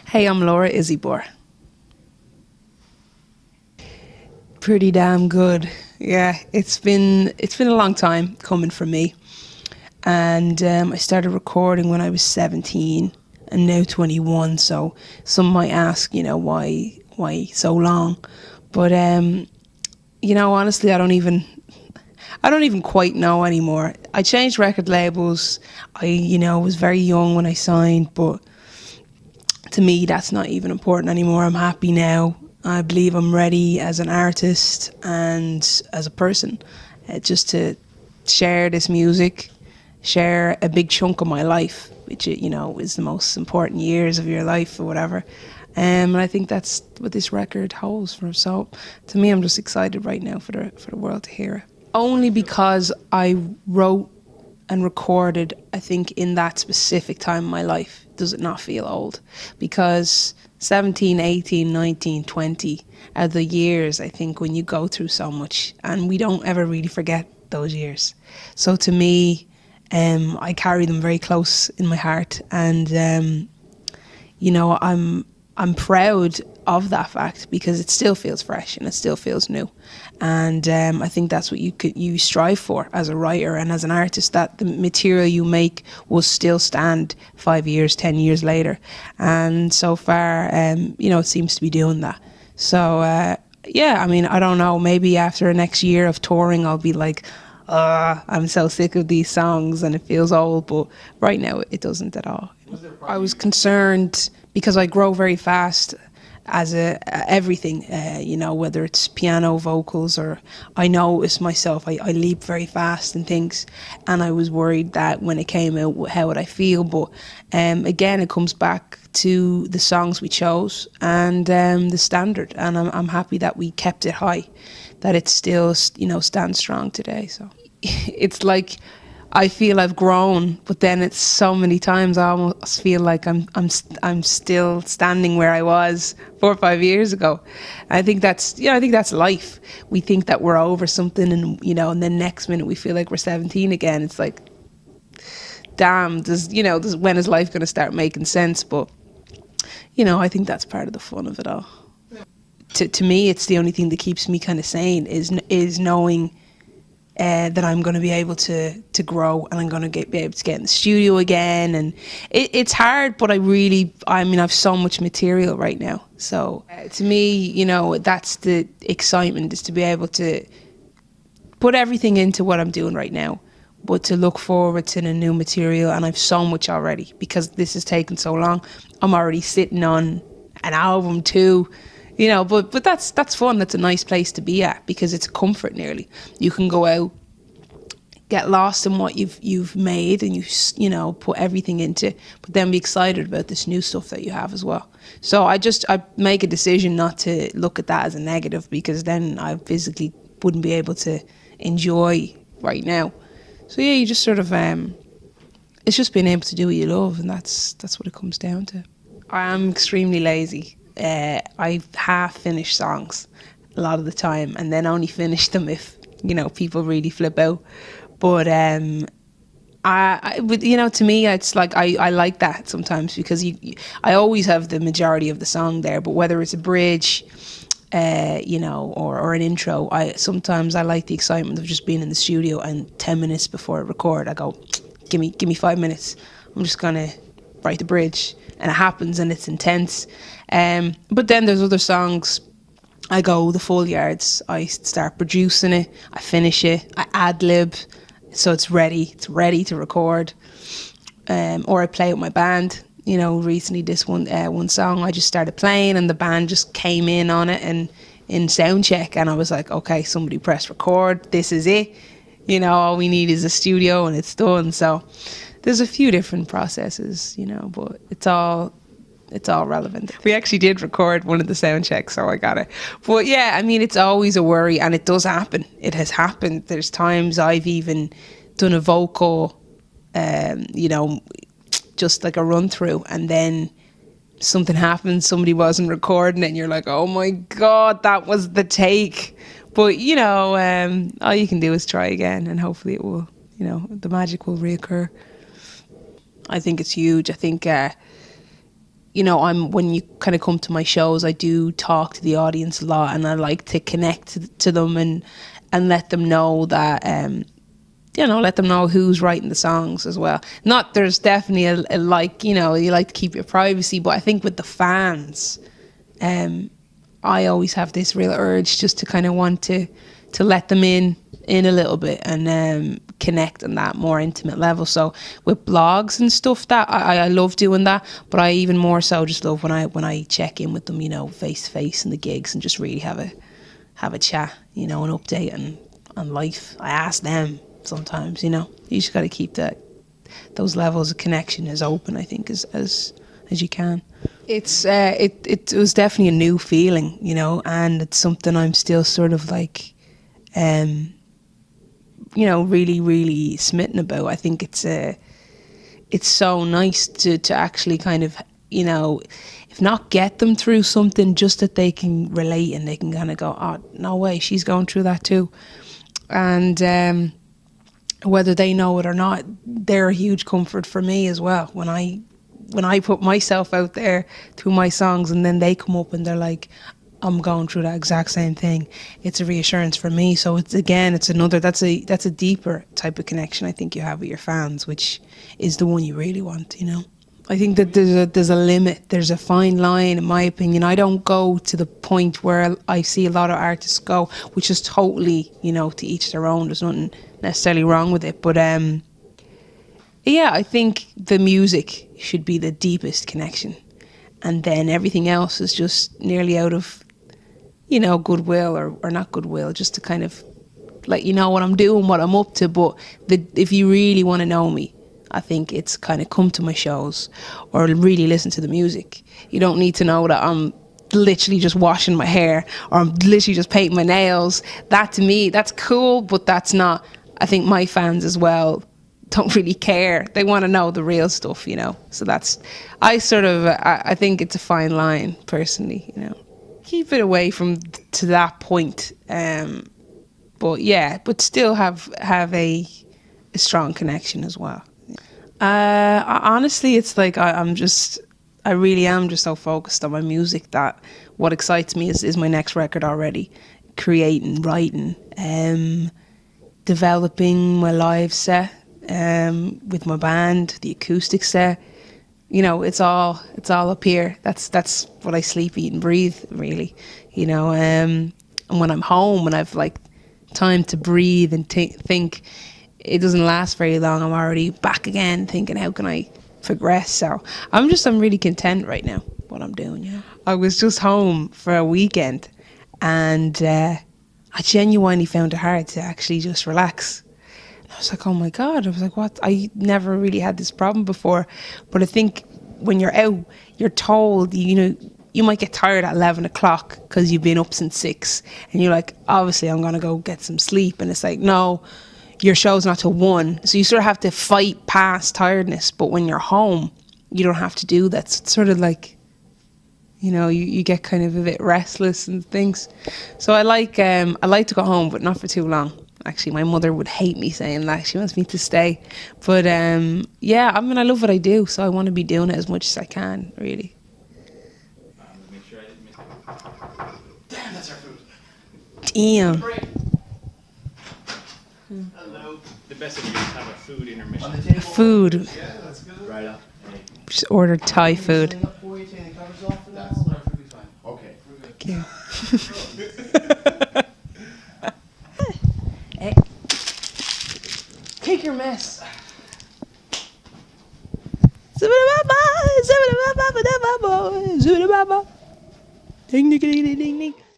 Hey, I'm Laura Izibor. Pretty damn good. Yeah, it's been a long time coming for me, and I started recording when I was 17. I'm now 21, so some might ask, why so long? But honestly, I don't even quite know anymore. I changed record labels. I was very young when I signed, but to me, that's not even important anymore. I'm happy now. I believe I'm ready as an artist and as a person, just to share this music, share a big chunk of my life, which is the most important years of your life or whatever. And I think that's what this record holds for. So, to me, I'm just excited right now for the world to hear it. Only because I wrote and recorded, I think, in that specific time in my life, does it not feel old? Because 17, 18, 19, 20 are the years, I think, when you go through so much, and we don't ever really forget those years. So to me, I carry them very close in my heart, and I'm proud of that fact because it still feels fresh and it still feels new. And I think that's what you strive for as a writer and as an artist, that the material you make will still stand 5 years, 10 years later. And so far, it seems to be doing that. So, yeah, I mean, I don't know, maybe after the next year of touring, I'll be like, I'm so sick of these songs and it feels old, but right now it doesn't at all. I was concerned because I grow very fast as everything, whether it's piano, vocals, or I notice myself, I leap very fast and things, and I was worried that when it came out, how would I feel? But again, it comes back to the songs we chose and the standard, and I'm happy that we kept it high, that it still stands strong today. So it's like I feel I've grown, but then it's so many times I almost feel like I'm still standing where I was 4 or 5 years ago. I think that's life. We think that we're over something, and then next minute we feel like we're 17 again. It's like, damn, when is life going to start making sense? But I think that's part of the fun of it all. To me, it's the only thing that keeps me kind of sane is knowing that I'm going to be able to grow, and I'm going to be able to get in the studio again. And it's hard, but I've so much material right now. So to me, that's the excitement, is to be able to put everything into what I'm doing right now, but to look forward to the new material. And I've so much already, because this has taken so long. I'm already sitting on an album too. But that's fun. That's a nice place to be at, because it's a comfort nearly. You can go out, get lost in what you've made, and you put everything into, but then be excited about this new stuff that you have as well. So I make a decision not to look at that as a negative, because then I physically wouldn't be able to enjoy right now. So yeah, you just sort of it's just being able to do what you love, and that's what it comes down to. I am extremely lazy. I half finish songs a lot of the time, and then only finish them if people really flip out. But to me, it's like I like that sometimes, because I always have the majority of the song there. But whether it's a bridge, or an intro, sometimes I like the excitement of just being in the studio, and 10 minutes before I record, I go, give me 5 minutes. I'm just gonna write the bridge, and it happens, and it's intense. But then there's other songs, I go the full yards. I start producing it, I finish it, I ad-lib, so it's ready to record. Or I play with my band. Recently this one song I just started playing, and the band just came in on it, and in sound check, and I was like, okay, somebody press record, this is it. All we need is a studio and it's done. So there's a few different processes, but it's all relevant. We actually did record one of the sound checks, so I got it. But yeah, it's always a worry, and it does happen. It has happened. There's times I've even done a vocal, just like a run through, and then something happens, somebody wasn't recording it, and you're like, oh my God, that was the take. But, all you can do is try again, and hopefully it will, the magic will reoccur. I think it's huge. I think, you know, when you kind of come to my shows, I do talk to the audience a lot, and I like to connect to them and let them know that, let them know who's writing the songs as well. Not, there's definitely a like, you know, you like to keep your privacy, but I think with the fans, I always have this real urge just to kind of want to let them in a little bit and connect on that more intimate level. So with blogs and stuff, that I love doing that, but I even more so just love when I check in with them, you know, face to face in the gigs, and just really have a chat, you know, an update on life. I ask them sometimes, you know. You just got to keep those levels of connection as open, I think, as you can. It was definitely a new feeling, you know, and it's something I'm still sort of like, you know, really, really smitten about. I think it's so nice to actually kind of, you know, if not get them through something, just that they can relate and they can kind of go, oh, no way, she's going through that too. And whether they know it or not, they're a huge comfort for me as well. When I put myself out there through my songs, and then they come up and they're like, I'm going through that exact same thing, it's a reassurance for me. So it's another, that's a deeper type of connection I think you have with your fans, which is the one you really want, you know. I think that there's a limit, there's a fine line, in my opinion. I don't go to the point where I see a lot of artists go, which is totally, you know, to each their own. There's nothing necessarily wrong with it, but yeah, I think the music should be the deepest connection, and then everything else is just nearly out of, you know, goodwill or not goodwill, just to kind of let you know what I'm doing, what I'm up to. But if you really want to know me, I think it's kind of come to my shows or really listen to the music. You don't need to know that I'm literally just washing my hair or I'm literally just painting my nails. That, to me, that's cool, but that's not. I think my fans as well don't really care. They want to know the real stuff, you know. So I think it's a fine line, personally, you know. Keep it away to that point, but still have a strong connection as well. Honestly, it's like I really am just so focused on my music that what excites me is my next record already. Creating, writing, developing my live set with my band, the acoustic set. You know, it's all up here. That's what I sleep, eat and breathe, really. You know, and when I'm home, when I've like time to breathe and think, it doesn't last very long. I'm already back again thinking, how can I progress? So I'm really content right now, what I'm doing, you know. I was just home for a weekend, and I genuinely found it hard to actually just relax. I was like, oh my God. I was like, what? I never really had this problem before. But I think when you're out, you're told, you know, you might get tired at 11 o'clock because you've been up since 6. And you're like, obviously, I'm going to go get some sleep. And it's like, no, your show's not till 1. So you sort of have to fight past tiredness. But when you're home, you don't have to do that. So it's sort of like, you know, you get kind of a bit restless and things. So I like to go home, but not for too long. Actually, my mother would hate me saying that. She wants me to stay. But yeah, I mean, I love what I do, so I want to be doing it as much as I can, really. Make sure I didn't miss it. Damn, that's our food. Damn. Hello. The best of you is have a food intermission. Food. Yeah, that's good. Right up. Hey. Just ordered Thai food. That's perfectly fine. Okay. Thank you. Hey. Take your mess. Ding ding ding ding ding.